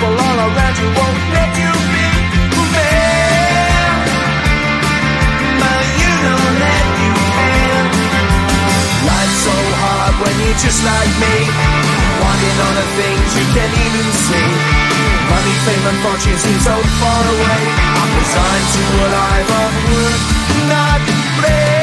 people all around you won't let you be who man. But you know that you can. Life's so hard when you're just like me, wanting all the things you can't even see. Money, fame and fortune seem so far away. I'm resigned to what I've unwould not play.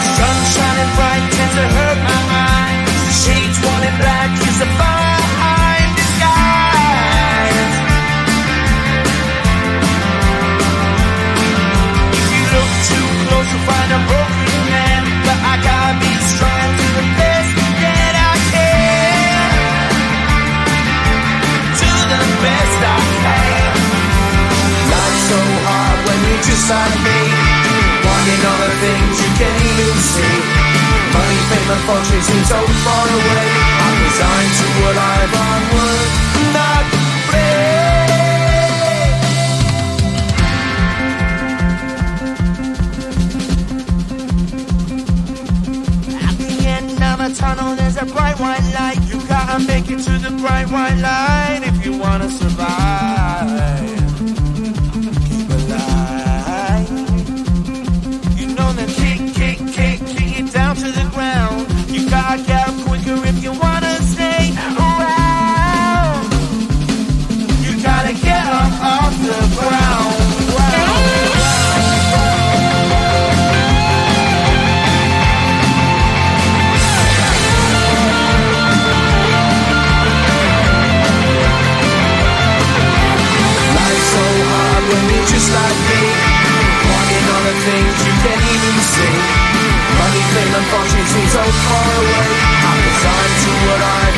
Sun shining bright tends to hurt my mind. Shades worn in black is a fine disguise. If you look too close you'll find a broken man, but I gotta be strong to the best that I can. Do the best I can. Life's so hard when you're just like me, wanting all the things you can't even see. Money, fame and fortune seem so far away. I'm resigned to what I've onward not play. At the end of a tunnel there's a bright white light. You gotta make it to the bright white light if you wanna survive. Keep alive. You know that kick it down to the ground. You gotta get up quicker if you wanna stay around. You gotta get up off the ground. Life's so hard when you're just like me, wanting all the things you can't even see. Money, fame and fortune seem so far away. I'm resigned to what I